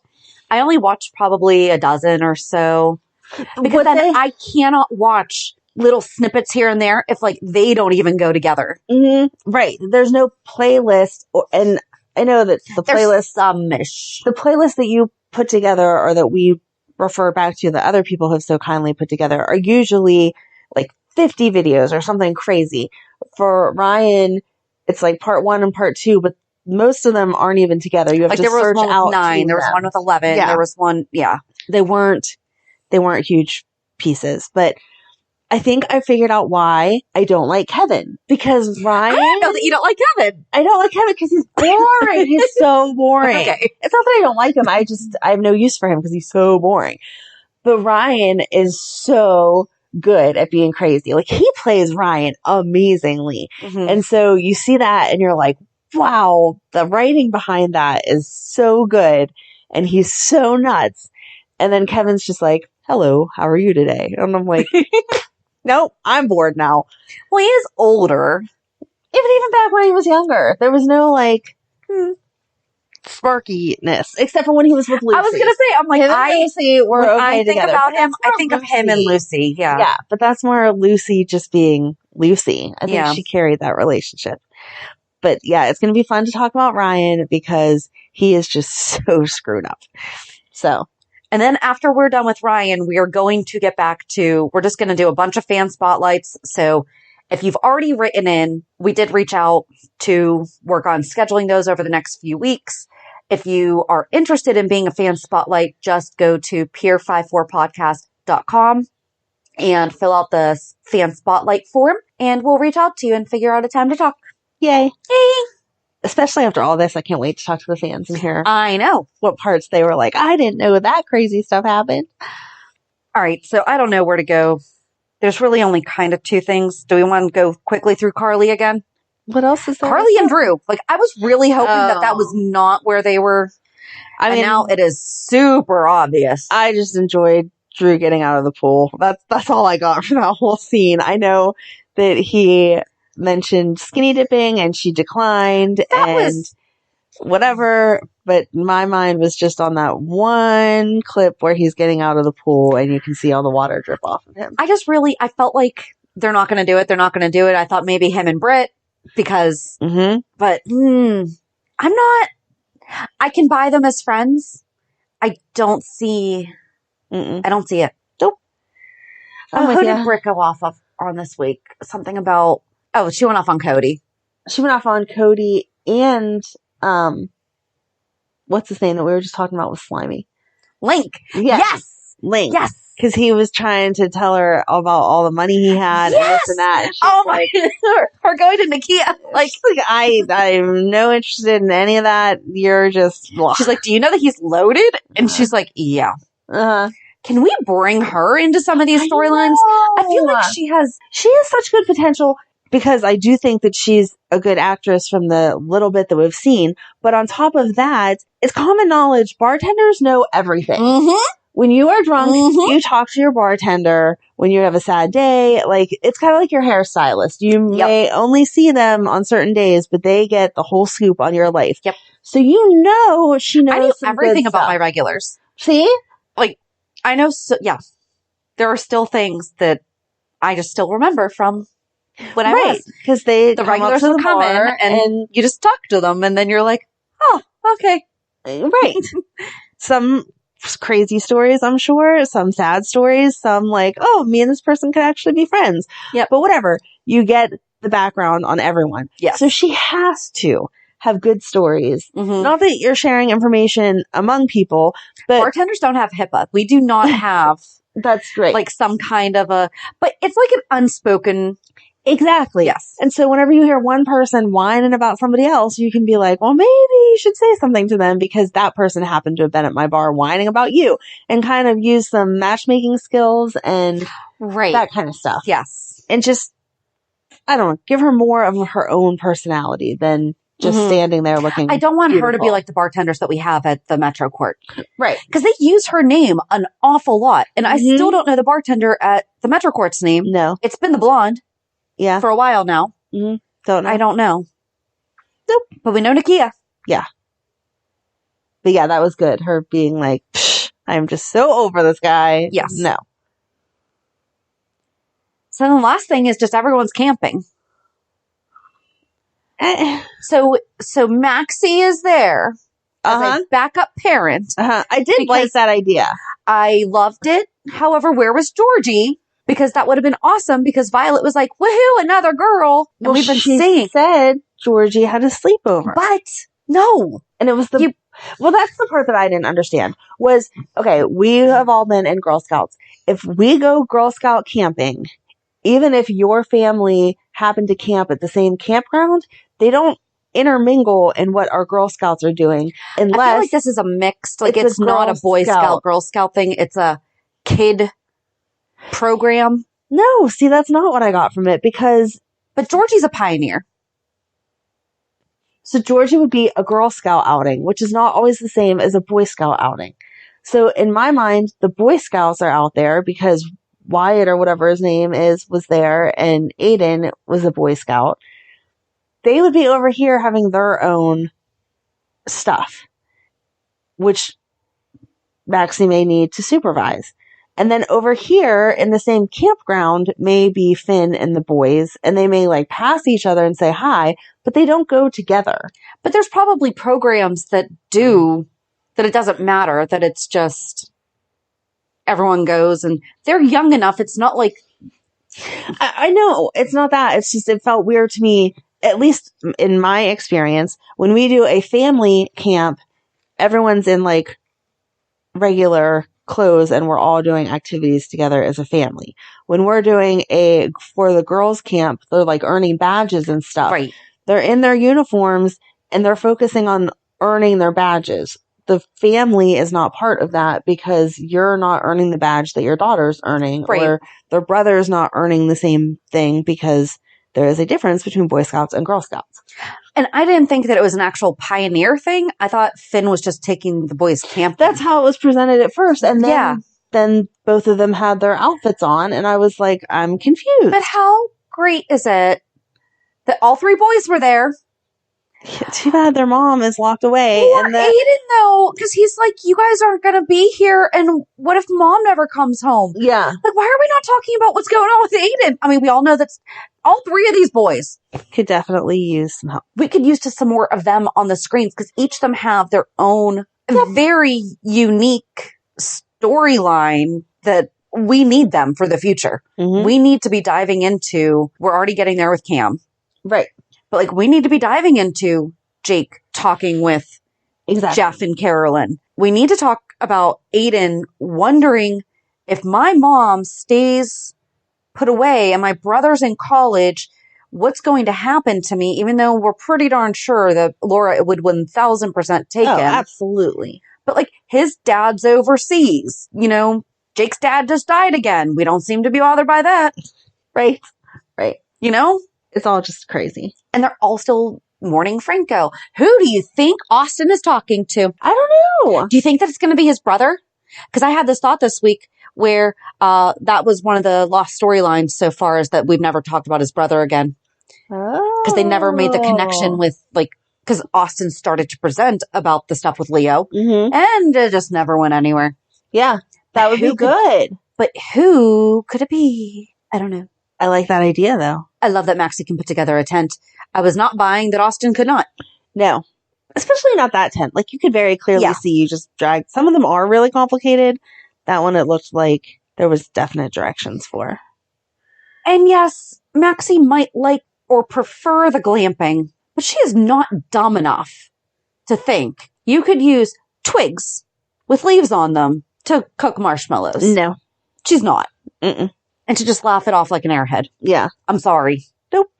I only watched probably a dozen or so. Because I cannot watch little snippets here and there if they don't even go together. Mm-hmm. Right. There's no playlist. And I know that the playlist that you put together or that we refer back to that other people have so kindly put together are usually 50 videos or something crazy. For Ryan, it's part 1 and part 2, but most of them aren't even together. You have to search out 9. There was one with 11. Yeah. There was one. Yeah. They weren't huge pieces, but I think I figured out why I don't like Kevin. Because Ryan... I didn't know that you don't like Kevin. I don't like Kevin because he's boring. He's so boring. Okay. It's not that I don't like him. I have no use for him because he's so boring. But Ryan is so good at being crazy. Like, he plays Ryan amazingly. Mm-hmm. And so you see that and you're like, wow, the writing behind that is so good. And he's so nuts. And then Kevin's just like, hello, how are you today? And I'm like, nope, I'm bored now. Well, he is older. But even back when he was younger, there was no, like, sparkiness, except for when he was with Lucy. I was going to say, I'm like, Him and Lucy were when okay I think together. about But him, that's I think more of him and Lucy. Yeah. Yeah, but that's more Lucy just being Lucy. I think Yeah. she carried that relationship. But yeah, it's going to be fun to talk about Ryan because he is just so screwed up. So, and then after we're done with Ryan, we are going to get back to, we're just going to do a bunch of fan spotlights. So if you've already written in, we did reach out to work on scheduling those over the next few weeks. If you are interested in being a fan spotlight, just go to peer54podcast.com and fill out the fan spotlight form, and we'll reach out to you and figure out a time to talk. yay. Yay! Especially after all this, I can't wait to talk to the fans and hear I know. what parts they were like, I didn't know that crazy stuff happened. All right, so I don't know where to go. There's really only kind of two things. Do we want to go quickly through Carly again? What else is there? Carly and Drew. Like, I was really hoping that was not where they were. I mean, and now it is super obvious. I just enjoyed Drew getting out of the pool. That's all I got from that whole scene. I know that he mentioned skinny dipping and she declined whatever, but my mind was just on that one clip where he's getting out of the pool and you can see all the water drip off of him. I felt like they're not going to do it. They're not going to do it. I thought maybe him and Britt because, but I'm not, I can buy them as friends. I don't see it. Nope. Who did Britt go off of on this week? Something about, she went off on Cody. She went off on Cody and, what's his name that we were just talking about with Slimy? Linc. Yes. Linc. Yes. Because he was trying to tell her about all the money he had and this and that. And oh my! Her going to Nikia. Like, I'm no interested in any of that. You're just. Blah. She's like, do you know that he's loaded? And she's like, yeah. Can we bring her into some of these storylines? I feel like she has such good potential because I do think that she's a good actress from the little bit that we've seen. But on top of that, it's common knowledge. Bartenders know everything. Mm-hmm. When you are drunk, you talk to your bartender. When you have a sad day, like, it's kind of like your hairstylist. You may only see them on certain days, but they get the whole scoop on your life. Yep. So she knows I knew some everything good about stuff. my regulars. See? Like, I know, there are still things that I just still remember from when I was. Because the regulars will come in and you just talk to them and then you're like, oh, okay. Right. Some crazy stories, I'm sure. Some sad stories. Some like, oh, me and this person could actually be friends. Yeah. But whatever. You get the background on everyone. Yes. So she has to have good stories. Not that you're sharing information among people, but bartenders don't have HIPAA. We do not have that's right. Like some kind of but it's like an unspoken. Exactly. Yes. And so whenever you hear one person whining about somebody else, you can be like, well, maybe you should say something to them because that person happened to have been at my bar whining about you, and kind of use some matchmaking skills and that kind of stuff. Yes. And just, I don't know, give her more of her own personality than just standing there looking I don't want beautiful. her to be like the bartenders that we have at the Metro Court. Right. Because they use her name an awful lot. And I still don't know the bartender at the Metro Court's name. No. It's been the blonde. Yeah. For a while now. Don't know. I don't know. Nope. But we know Nikia. Yeah. But yeah, that was good. Her being like, I'm just so over this guy. Yes. No. So the last thing is just everyone's camping. So Maxie is there as a backup parent. I did like that idea. I loved it. However, where was Georgie? Because that would have been awesome because Violet was like, woohoo, another girl. And we've been seeing. Said Georgie had a sleepover. But no. And it was well, that's the part that I didn't understand was, okay, we have all been in Girl Scouts. If we go Girl Scout camping even if your family happened to camp at the same campground, they don't intermingle in what our Girl Scouts are doing unless I feel like this is a mixed, like it's not a Boy Scout, Girl Scout thing. It's a kid program. No, see, that's not what I got from it But Georgie's a pioneer. So Georgie would be a Girl Scout outing, which is not always the same as a Boy Scout outing. So in my mind, the Boy Scouts are out there because Wyatt or whatever his name is was there and Aiden was a Boy Scout. They would be over here having their own stuff, which Maxie may need to supervise. And then over here in the same campground may be Finn and the boys, and they may like pass each other and say hi, but they don't go together. But there's probably programs that it doesn't matter, that it's just everyone goes and they're young enough. It's not like... I know, it's not that. It's just, it felt weird to me, at least in my experience, when we do a family camp, everyone's in like regular clothes and we're all doing activities together as a family. When we're doing for the girls camp, they're like earning badges and stuff. Right. They're in their uniforms and they're focusing on earning their badges. The family is not part of that because you're not earning the badge that your daughter's earning, right. Or their brother's not earning the same thing because there is a difference between Boy Scouts and Girl Scouts. And I didn't think that it was an actual pioneer thing. I thought Finn was just taking the boys camping. That's how it was presented at first. And then both of them had their outfits on and I was like, I'm confused. But how great is it that all three boys were there? Yeah, too bad their mom is locked away. Poor Aiden, though, because he's like, you guys aren't going to be here, and what if mom never comes home? Yeah. Like, why are we not talking about what's going on with Aiden? I mean, we all know that all three of these boys could definitely use some help. We could use just some more of them on the screens, because each of them have their own very unique storyline that we need them for the future. Mm-hmm. We need to be diving into, we're already getting there with Cam. Right. But like, we need to be diving into Jake talking with Jeff and Carolyn. We need to talk about Aiden wondering if my mom stays put away and my brother's in college, what's going to happen to me, even though we're pretty darn sure that Laura would 1000% take him. Absolutely. But like, his dad's overseas. You know, Jake's dad just died again. We don't seem to be bothered by that. Right. Right. You know? It's all just crazy. And they're all still mourning Franco. Who do you think Austin is talking to? I don't know. Do you think that it's going to be his brother? Because I had this thought this week where that was one of the lost storylines so far, is that we've never talked about his brother again. Because they never made the connection with, like, because Austin started to present about the stuff with Leo. Mm-hmm. And it just never went anywhere. Yeah, that would be good. But who could it be? I don't know. I like that idea, though. I love that Maxie can put together a tent. I was not buying that Austin could not. No. Especially not that tent. Like, you could very clearly see you just drag. Some of them are really complicated. That one, it looked like there was definite directions for. And yes, Maxie might like or prefer the glamping, but she is not dumb enough to think you could use twigs with leaves on them to cook marshmallows. No. She's not. Mm-mm. And to just laugh it off like an airhead. Yeah. I'm sorry. Nope.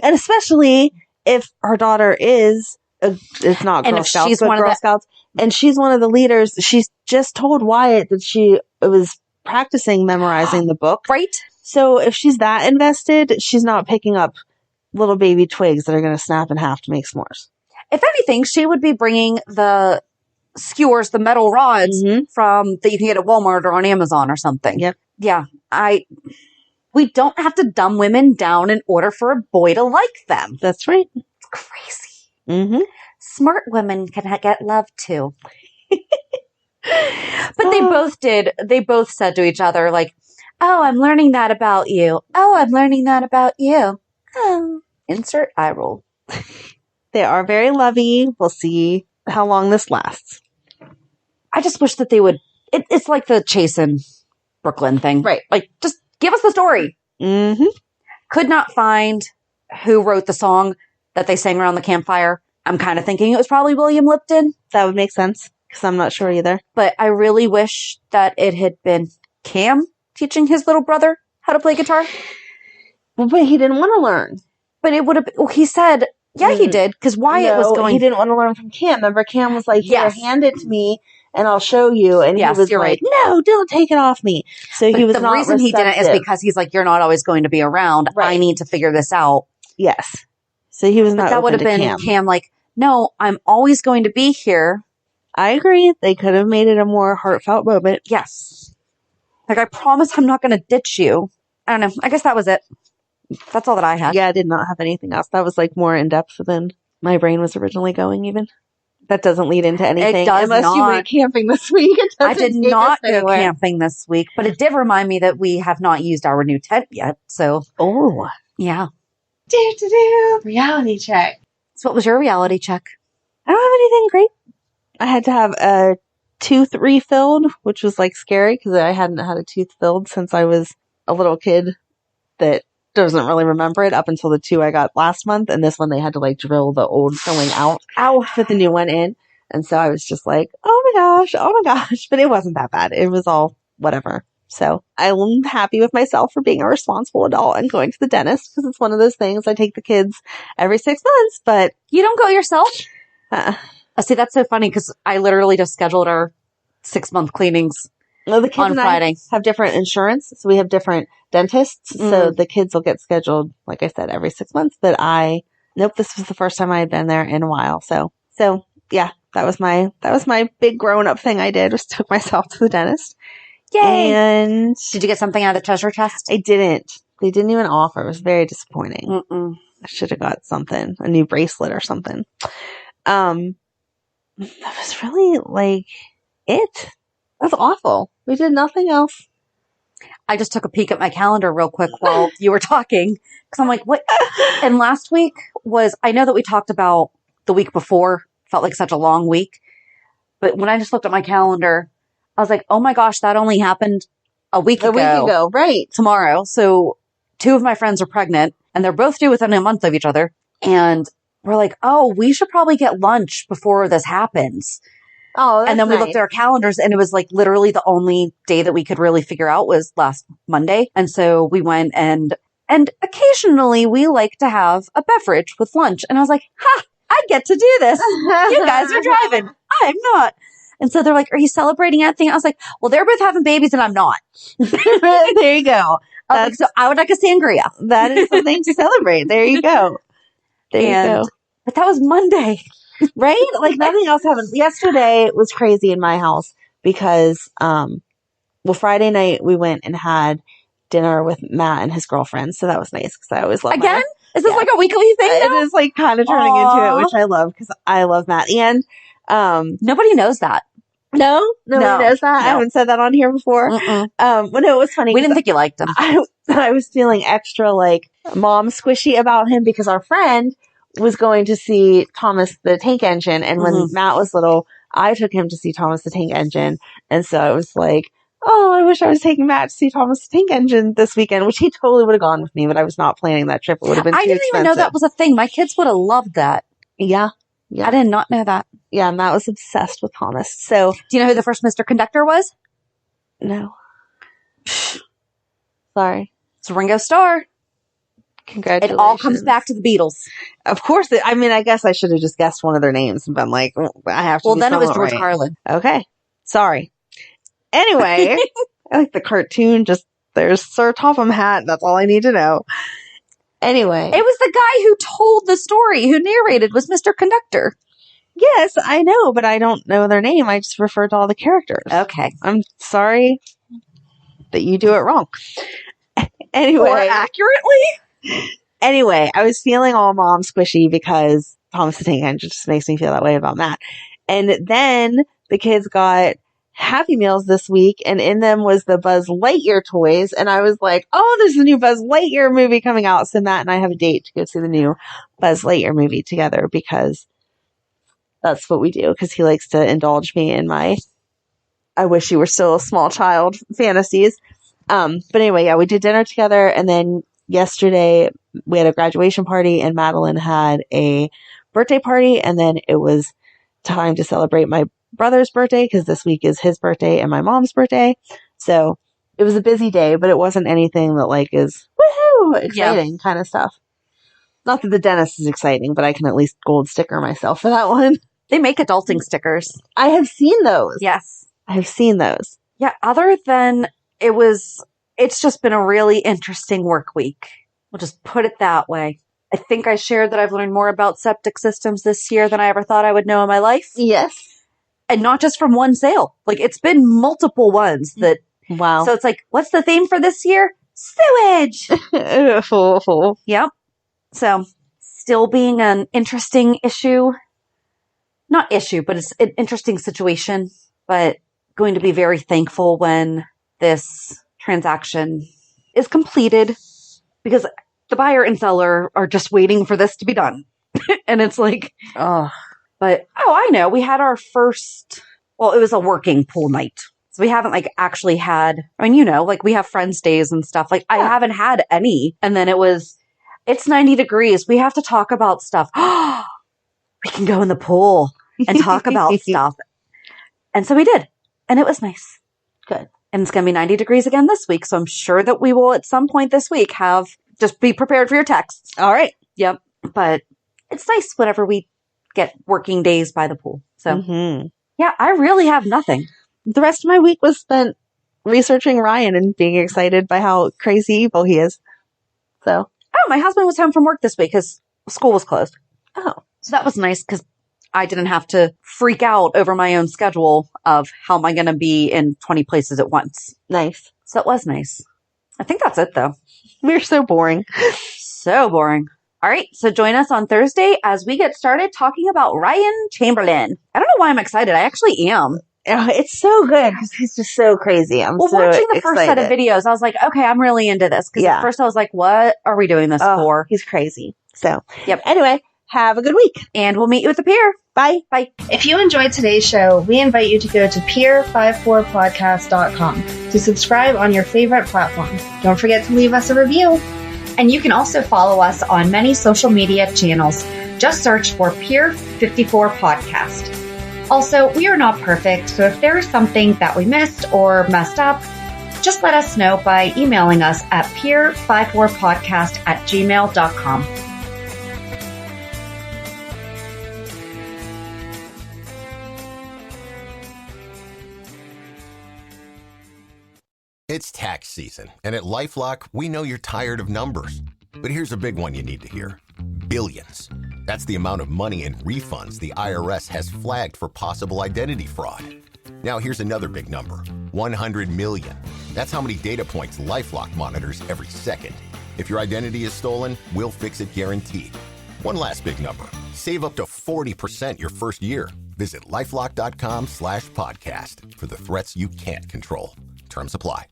And especially if her daughter is, it's not Girl Scouts, but Girl Scouts, and she's one of the leaders. She's just told Wyatt that she was practicing memorizing the book. Right. So if she's that invested, she's not picking up little baby twigs that are going to snap in half to make s'mores. If anything, she would be bringing the skewers, the metal rods from that you can get at Walmart or on Amazon or something. Yep. Yeah. We don't have to dumb women down in order for a boy to like them. That's right. It's crazy. Mm-hmm. Smart women can get love too. But they both said to each other, like, oh, I'm learning that about you. Oh, I'm learning that about you. Oh. Insert eye roll. They are very lovey. We'll see how long this lasts. I just wish that they would. It's like the Chase and Brook Lynn thing. Right. Like, just give us the story. Mm-hmm. Could not find who wrote the song that they sang around the campfire. I'm kind of thinking it was probably William Lipton. That would make sense, because I'm not sure either. But I really wish that it had been Cam teaching his little brother how to play guitar. But he didn't want to learn. But it would have, well, he said, yeah, he did, because Wyatt was going. He didn't want to learn from Cam. Remember, Cam was like, here, Yes. hand it to me, and I'll show you. And Yes, he was you're like, right. no, don't take it off me. So But he was the not reason he didn't is receptive. because he's like, you're not always going to be around. Right. I need to figure this out. Yes. So he was But not that would open have to been Cam. Cam like, no, I'm always going to be here. I agree. They could have made it a more heartfelt moment. Yes. Like, I promise I'm not going to ditch you. I don't know. I guess that was it. That's all that I had. Yeah, I did not have anything else. That was like more in depth than my brain was originally going even. That doesn't lead into anything. It does Unless you not. went camping this week. I did not go anywhere. camping this week, but it did remind me that we have not used our new tent yet. So, Oh. yeah. Reality check. So what was your reality check? I don't have anything great. I had to have a tooth refilled, which was like scary because I hadn't had a tooth filled since I was a little kid that doesn't really remember it up until the 2 I got last month. And this one they had to like drill the old filling out. Ow. Put the new one in. And so I was just like, oh my gosh. But it wasn't that bad. It was all whatever. So I'm happy with myself for being a responsible adult and going to the dentist because it's one of those things. I take the kids every 6 months, but You don't go yourself? uh, See, that's so funny because I literally just scheduled our 6-month cleanings well, the kids on and Friday. I have different insurance. So we have different dentists. So the kids will get scheduled, like I said, every 6 months. But nope, this was the first time I had been there in a while. So yeah, that was my big grown up thing I did was took myself to the dentist. Yay! And Did you get something out of the treasure chest? I didn't. They didn't even offer. It was very disappointing. Mm-mm. I should have got something, a new bracelet or something. That was really like it. That's awful. We did nothing else. I just took a peek at my calendar real quick while you were talking because I'm like, what? And last week I know that we talked about the week before, felt like such a long week. But when I just looked at my calendar, I was like, oh my gosh, that only happened a week ago. Right. Tomorrow. So 2 of my friends are pregnant and they're both due within a month of each other. And we're like, oh, we should probably get lunch before this happens. Oh, that's and then we nice. looked at our calendars and it was like literally the only day that we could really figure out was last Monday. And so we went and occasionally we like to have a beverage with lunch. And I was like, ha, I get to do this. You guys are driving. I'm not. And so they're like, are you celebrating anything? I was like, well, they're both having babies and I'm not. There you go. I was like, so I would like a sangria. That is something to celebrate. There you go. There you go. But that was Monday. Right? Like nothing else happened. Yesterday was crazy in my house because, Friday night we went and had dinner with Matt and his girlfriend. So that was nice because I always love Again? Is this like a weekly thing now? It is like kind of turning into it, which I love because I love Matt. And, nobody knows that. nobody knows that. I haven't said that on here before. Well, no, it was funny. We didn't think you liked him. I was feeling extra like mom squishy about him because our friend was going to see Thomas the Tank Engine. And when Matt was little, I took him to see Thomas the Tank Engine. And so I was like, oh, I wish I was taking Matt to see Thomas the Tank Engine this weekend, which he totally would have gone with me, but I was not planning that trip. It would have been too expensive. I didn't even know that was a thing. My kids would have loved that. Yeah. I did not know that. Yeah, Matt was obsessed with Thomas. So, do you know who the first Mr. Conductor was? No. Sorry. It's Ringo Starr. Congratulations. It all comes back to the Beatles. Of course. I guess I should have just guessed one of their names and been like, I have to. Well, then it was George right. Carlin. Okay. Sorry. Anyway, I like the cartoon. Just there's Sir Topham Hatt. That's all I need to know. Anyway. It was the guy who told the story, who narrated, was Mr. Conductor. Yes, I know, but I don't know their name. I just refer to all the characters. Okay. I'm sorry that you do it wrong. Anyway. Or accurately? Anyway, I was feeling all mom squishy because Thomas the Tank Engine just makes me feel that way about Matt. And then the kids got Happy Meals this week, and in them was the Buzz Lightyear toys. And I was like, oh, there's a new Buzz Lightyear movie coming out. So Matt and I have a date to go see the new Buzz Lightyear movie together because that's what we do. Because he likes to indulge me in my I wish you were still a small child fantasies. But anyway, yeah, we did dinner together. And then yesterday we had a graduation party and Madeline had a birthday party. And then it was time to celebrate my brother's birthday because this week is his birthday and my mom's birthday. So it was a busy day, but it wasn't anything that like is woohoo. woo, exciting kind of stuff. Not that the dentist is exciting, but I can at least gold sticker myself for that one. They make adulting stickers. I have seen those. Yes. I have seen those. Yeah, other than it's just been a really interesting work week. We'll just put it that way. I think I shared that I've learned more about septic systems this year than I ever thought I would know in my life. Yes. And not just from one sale. Like, it's been multiple ones that... Wow. So it's like, what's the theme for this year? Sewage! Yep. So, still being an interesting issue. Not issue, but it's an interesting situation. But going to be very thankful when this transaction is completed, because the buyer and seller are just waiting for this to be done. And it's like, I know. We had our first, it was a working pool night. So we haven't actually had, we have friends days and stuff. I haven't had any. And then it's 90 degrees. We have to talk about stuff. We can go in the pool and talk about stuff. And so we did. And it was nice. Good. And it's going to be 90 degrees again this week. So I'm sure that we will at some point this week just be prepared for your texts. All right. Yep. But it's nice whenever we get working days by the pool. So yeah, I really have nothing. The rest of my week was spent researching Ryan and being excited by how crazy evil he is. So. Oh, my husband was home from work this week because school was closed. Oh. So that was nice because I didn't have to freak out over my own schedule of how am I going to be in 20 places at once. Nice. So it was nice. I think that's it, though. We're so boring. So boring. All right. So join us on Thursday as we get started talking about Ryan Chamberlain. I don't know why I'm excited. I actually am. It's so good because he's just so crazy. I'm so watching the first excited. set of videos, I was like, okay, I'm really into this. Because at first I was like, what are we doing this for? He's crazy. So, yep. Anyway, have a good week. And we'll meet you at the pier. Bye. Bye. If you enjoyed today's show, we invite you to go to peer54podcast.com to subscribe on your favorite platform. Don't forget to leave us a review. And you can also follow us on many social media channels. Just search for Peer 54 Podcast. Also, we are not perfect, so if there is something that we missed or messed up, just let us know by emailing us at peer54podcast@gmail.com. It's tax season, and at LifeLock, we know you're tired of numbers. But here's a big one you need to hear. Billions. That's the amount of money in refunds the IRS has flagged for possible identity fraud. Now here's another big number. 100 million. That's how many data points LifeLock monitors every second. If your identity is stolen, we'll fix it guaranteed. One last big number. Save up to 40% your first year. Visit LifeLock.com/podcast for the threats you can't control. Terms apply.